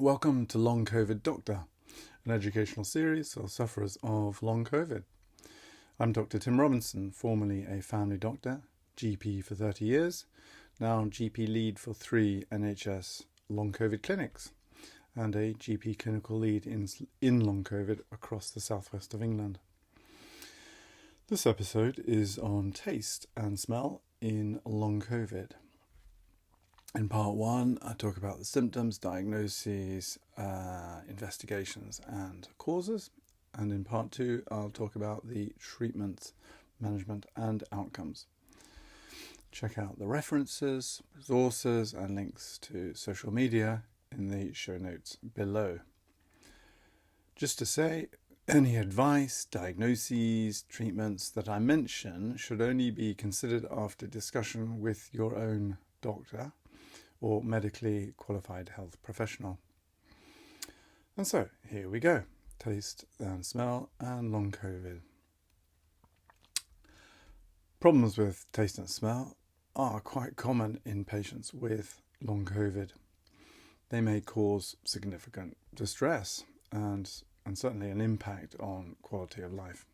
Welcome to Long Covid Doctor, an educational series for sufferers of long Covid. I'm Dr. Tim Robinson, formerly a family doctor, GP for 30 years, now GP lead for 3 NHS Long Covid clinics, and a GP clinical lead in Long Covid across the southwest of England. This episode is on taste and smell in Long Covid. In part 1, I talk about the symptoms, diagnoses, investigations and causes. And in part 2, I'll talk about the treatment, management and outcomes. Check out the references, resources and links to social media in the show notes below. Just to say, any advice, diagnoses, treatments that I mention should only be considered after discussion with your own doctor or medically qualified health professional. And so, here we go. Taste and smell and Long Covid. Problems with taste and smell are quite common in patients with Long Covid. They may cause significant distress and certainly an impact on quality of life.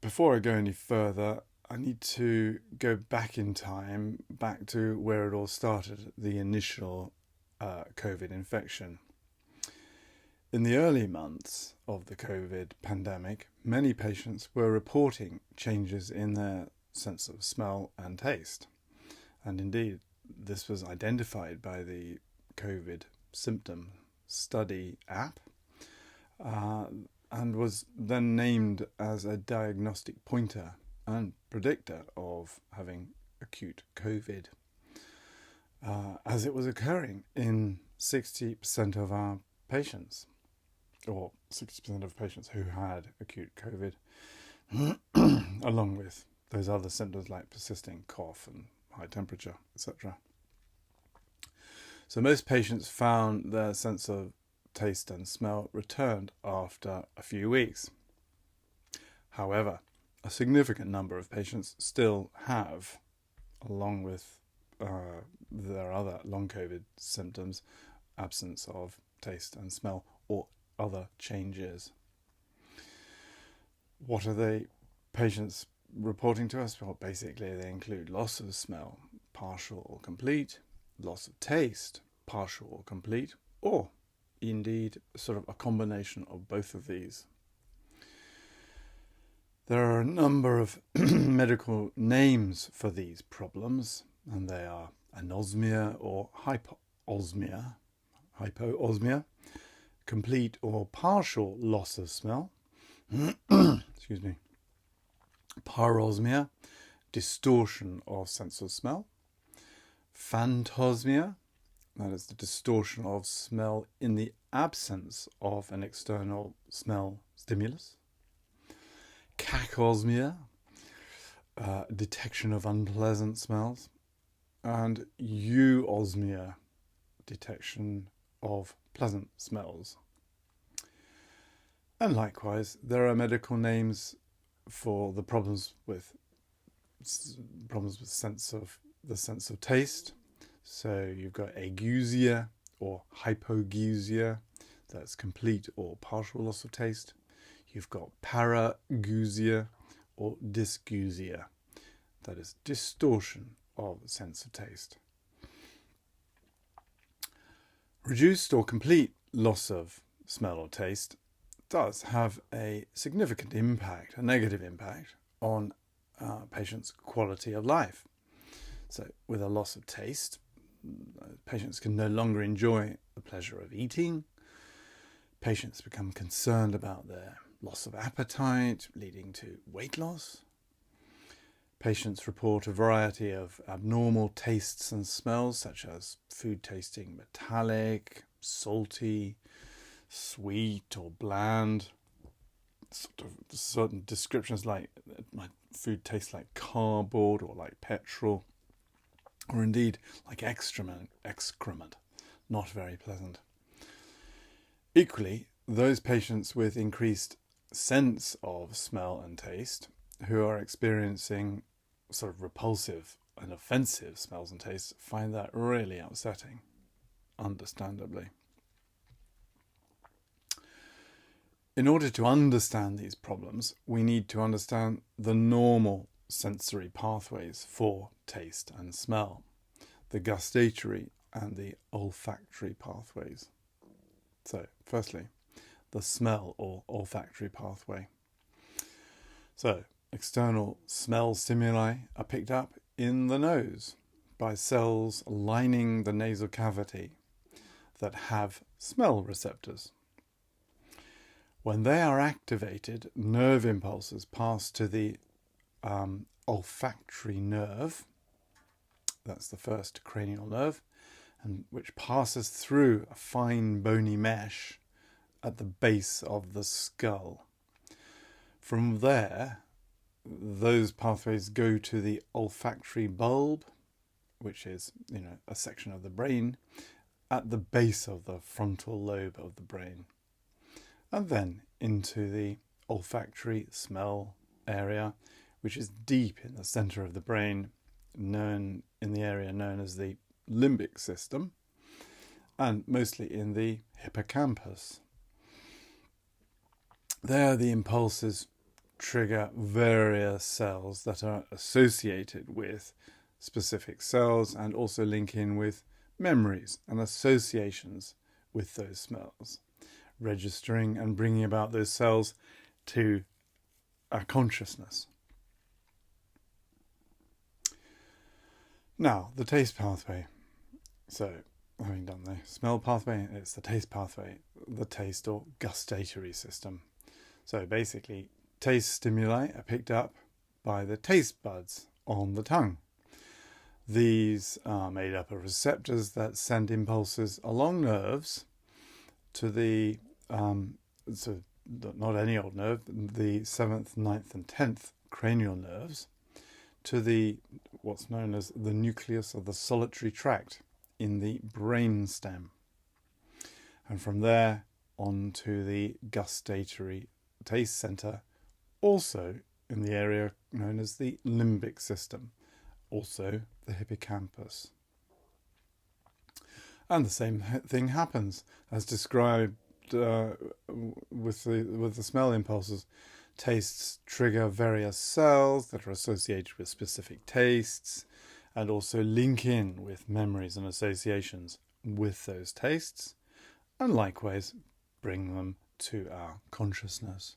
Before I go any further, I need to go back in time, back to where it all started, the initial COVID infection. In the early months of the COVID pandemic, many patients were reporting changes in their sense of smell and taste. And indeed, this was identified by the COVID symptom study app and was then named as a diagnostic pointer and predictor of having acute COVID, as it was occurring in 60% of our patients, or 60% of patients who had acute COVID, along with those other symptoms like persisting cough and high temperature, etc. So most patients found their sense of taste and smell returned after a few weeks. However, a significant number of patients still have, along with their other long COVID symptoms, absence of taste and smell or other changes. What are the patients reporting to us? Well, basically they include loss of smell, partial or complete, loss of taste, partial or complete, or indeed sort of a combination of both of these. There are a number of medical names for these problems, and they are anosmia or hypoosmia, complete or partial loss of smell, excuse me, parosmia, distortion of sense of smell, phantosmia, that is the distortion of smell in the absence of an external smell stimulus, cacosmia, detection of unpleasant smells, and euosmia, detection of pleasant smells. And likewise, there are medical names for the problems with sense of taste. So you've got ageusia or hypogeusia, that's complete or partial loss of taste. You've got parageusia or dysgeusia, that is distortion of sense of taste. Reduced or complete loss of smell or taste does have a significant impact, a negative impact, on patients' quality of life. So with a loss of taste, patients can no longer enjoy the pleasure of eating. Patients become concerned about their loss of appetite, leading to weight loss. Patients report a variety of abnormal tastes and smells, such as food tasting metallic, salty, sweet or bland. Sort of certain descriptions like my food tastes like cardboard or like petrol, or indeed like excrement, not very pleasant. Equally, those patients with increased sense of smell and taste who are experiencing sort of repulsive and offensive smells and tastes find that really upsetting. understandably. In order to understand these problems, we need to understand the normal sensory pathways for taste and smell, the gustatory and the olfactory pathways. So, firstly, the smell or olfactory pathway. So, external smell stimuli are picked up in the nose by cells lining the nasal cavity that have smell receptors. When they are activated, nerve impulses pass to the olfactory nerve. That's the first cranial nerve, and which passes through a fine bony mesh at the base of the skull. From there, those pathways go to the olfactory bulb, which is, a section of the brain at the base of the frontal lobe of the brain, and then into the olfactory smell area, which is deep in the center of the brain, known in the area known as the limbic system, and mostly in the hippocampus. There, the impulses trigger various cells that are associated with specific cells and also link in with memories and associations with those smells, registering and bringing about those cells to our consciousness. Now, the taste pathway. So, having done the smell pathway, it's the taste pathway, the taste or gustatory system. So basically, taste stimuli are picked up by the taste buds on the tongue. These are made up of receptors that send impulses along nerves to the, so not any old nerve, the 7th, 9th and 10th cranial nerves, to the what's known as the nucleus of the solitary tract in the brain stem. And from there on to the gustatory taste centre, also in the area known as the limbic system, also the hippocampus. And the same thing happens as described with the smell impulses. Tastes trigger various cells that are associated with specific tastes and also link in with memories and associations with those tastes, and likewise bring them to our consciousness.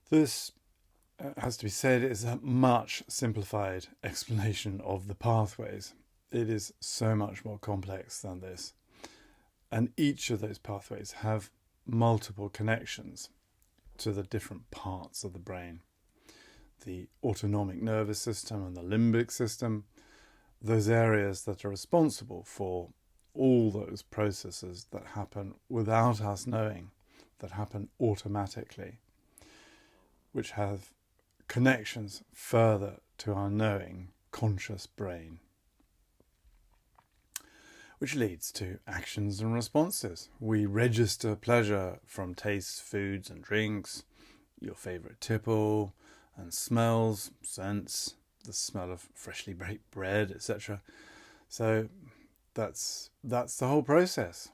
This, has to be said, is a much simplified explanation of the pathways. It is so much more complex than this. And each of those pathways have multiple connections to the different parts of the brain. The autonomic nervous system and the limbic system, those areas that are responsible for all those processes that happen without us knowing, that happen automatically, which have connections further to our knowing, conscious brain, which leads to actions and responses. We register pleasure from tastes, foods and drinks, your favourite tipple, and smells, scents, the smell of freshly baked bread, etc. So that's the whole process.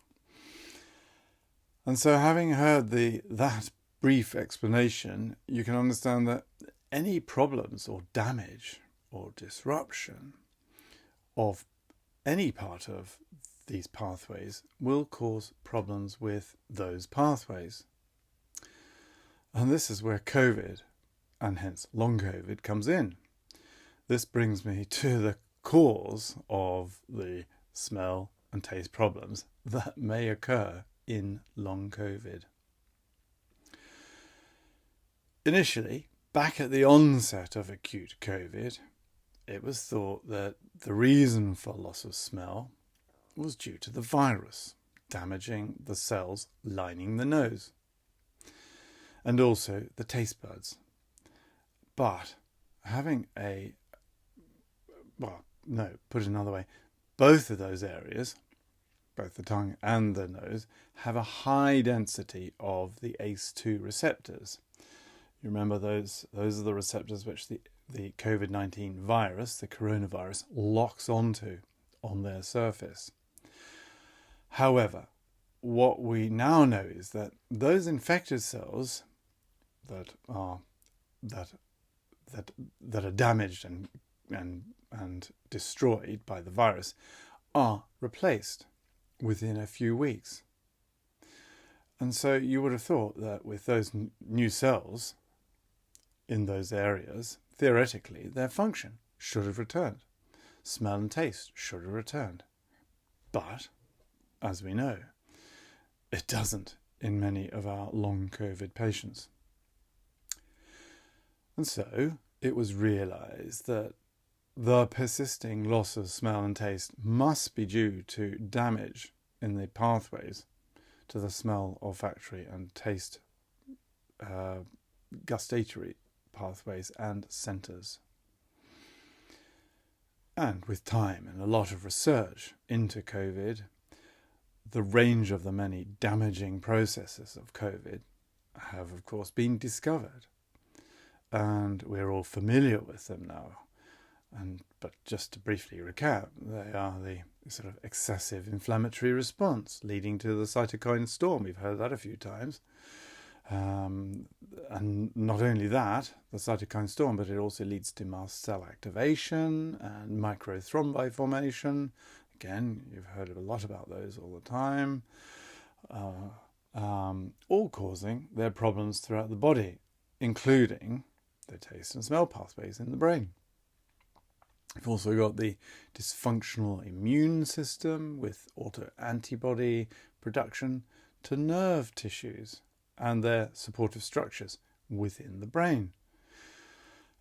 And so, having heard that brief explanation, you can understand that any problems or damage or disruption of any part of these pathways will cause problems with those pathways. And this is where COVID, and hence Long Covid, comes in. This brings me to the cause of the smell and taste problems that may occur in Long Covid. Initially, back at the onset of acute COVID, it was thought that the reason for loss of smell was due to the virus damaging the cells lining the nose, and also the taste buds. But put it another way, both of those areas, both the tongue and the nose, have a high density of the ACE2 receptors. You remember those are the receptors which the COVID-19 virus, the coronavirus, locks onto on their surface. However, what we now know is that those infected cells that are damaged and destroyed by the virus are replaced within a few weeks. And so you would have thought that with those new cells in those areas, theoretically, their function should have returned. Smell and taste should have returned. But, as we know, it doesn't in many of our long COVID patients. And so it was realised that the persisting loss of smell and taste must be due to damage in the pathways to the smell, olfactory and taste gustatory pathways and centres. And with time and a lot of research into COVID, the range of the many damaging processes of COVID have, of course, been discovered. And we're all familiar with them now. But just to briefly recap, they are the sort of excessive inflammatory response leading to the cytokine storm. We've heard that a few times. And not only that, the cytokine storm, but it also leads to mast cell activation and microthrombi formation. Again, you've heard a lot about those all the time. All causing their problems throughout the body, including the taste and smell pathways in the brain. We've also got the dysfunctional immune system with autoantibody production to nerve tissues and their supportive structures within the brain,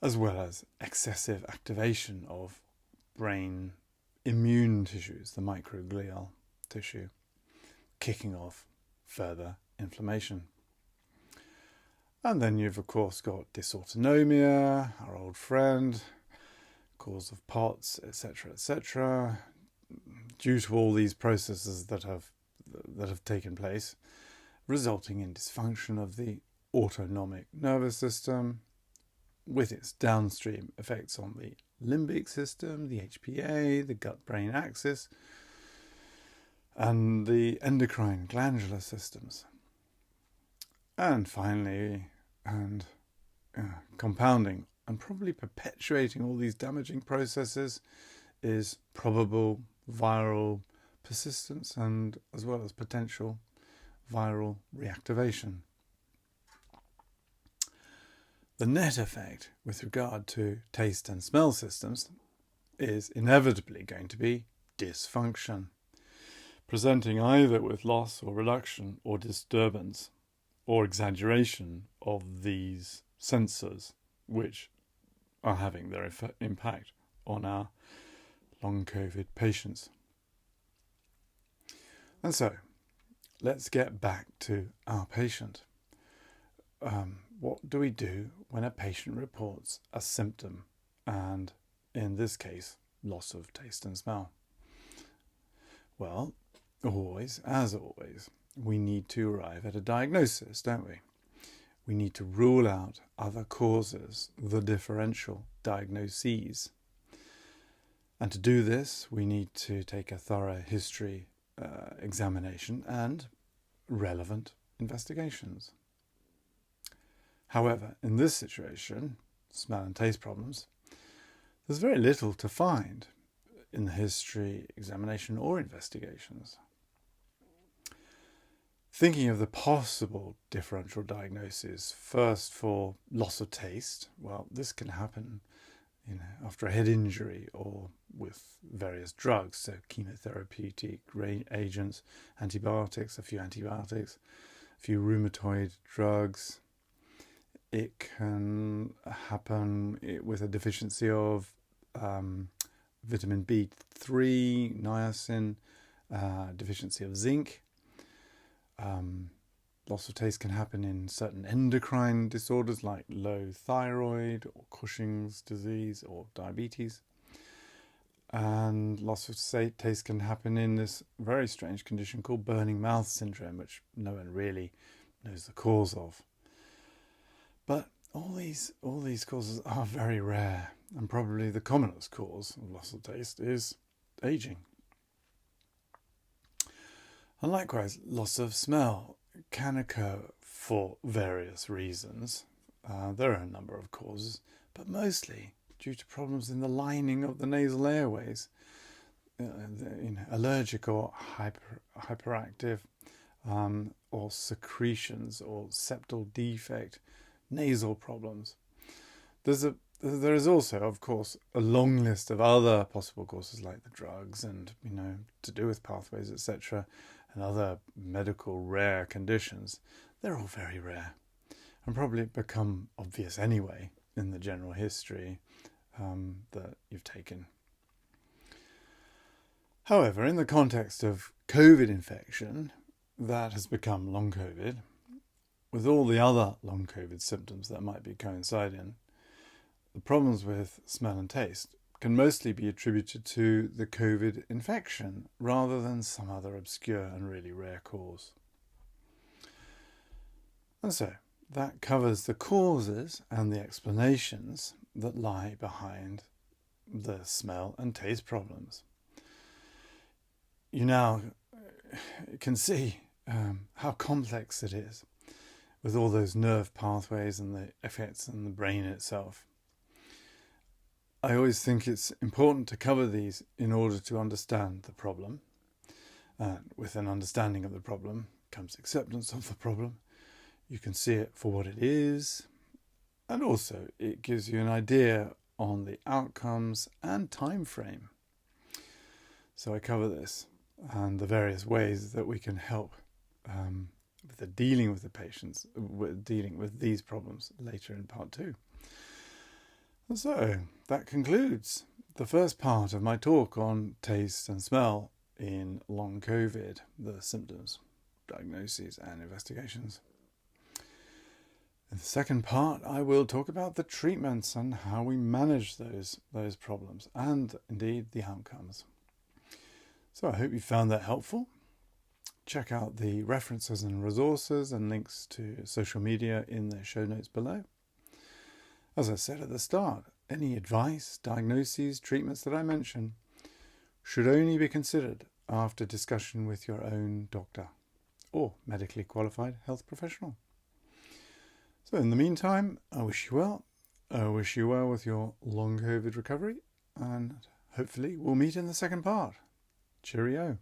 as well as excessive activation of brain immune tissues, the microglial tissue, kicking off further inflammation. And then you've, of course, got dysautonomia, our old friend, cause of POTS, etc., due to all these processes that have taken place, resulting in dysfunction of the autonomic nervous system, with its downstream effects on the limbic system, the HPA, the gut-brain axis, and the endocrine glandular systems. And finally, compounding and probably perpetuating all these damaging processes is probable viral persistence and as well as potential viral reactivation. The net effect with regard to taste and smell systems is inevitably going to be dysfunction, presenting either with loss or reduction or disturbance or exaggeration of these sensors, which are having their impact on our long COVID patients. And so, let's get back to our patient. What do we do when a patient reports a symptom and, in this case, loss of taste and smell? Well, as always, we need to arrive at a diagnosis, don't we? We need to rule out other causes, the differential diagnoses. And to do this, we need to take a thorough history examination and relevant investigations. However, in this situation, smell and taste problems, there's very little to find in the history examination or investigations. Thinking of the possible differential diagnoses, first for loss of taste, well, this can happen after a head injury or with various drugs, so chemotherapeutic agents, antibiotics, a few rheumatoid drugs. It can happen with a deficiency of vitamin B3, niacin, deficiency of zinc. Loss of taste can happen in certain endocrine disorders like low thyroid or Cushing's disease or diabetes. And loss of taste can happen in this very strange condition called burning mouth syndrome, which no one really knows the cause of. But all these causes are very rare, and probably the commonest cause of loss of taste is ageing. And likewise, loss of smell can occur for various reasons. There are a number of causes, but mostly due to problems in the lining of the nasal airways, allergic or hyperactive, or secretions or septal defect, nasal problems. There is also, of course, a long list of other possible causes like the drugs and, to do with pathways, etc., and other medical rare conditions. They're all very rare and probably become obvious anyway in the general history that you've taken. However, in the context of COVID infection, that has become long COVID, with all the other long COVID symptoms that might be coinciding, the problems with smell and taste can mostly be attributed to the COVID infection rather than some other obscure and really rare cause. And so, that covers the causes and the explanations that lie behind the smell and taste problems. You now can see how complex it is with all those nerve pathways and the effects on the brain itself. I always think it's important to cover these in order to understand the problem. With an understanding of the problem comes acceptance of the problem. You can see it for what it is, and also it gives you an idea on the outcomes and time frame. So I cover this and the various ways that we can help with the dealing with the patients, with dealing with these problems later in part 2. And so that concludes the first part of my talk on taste and smell in long COVID, the symptoms, diagnoses and investigations. In the second part, I will talk about the treatments and how we manage those problems and indeed the outcomes. So I hope you found that helpful. Check out the references and resources and links to social media in the show notes below. As I said at the start, any advice, diagnoses, treatments that I mention should only be considered after discussion with your own doctor or medically qualified health professional. So in the meantime, I wish you well. I wish you well with your long COVID recovery, and hopefully we'll meet in the second part. Cheerio.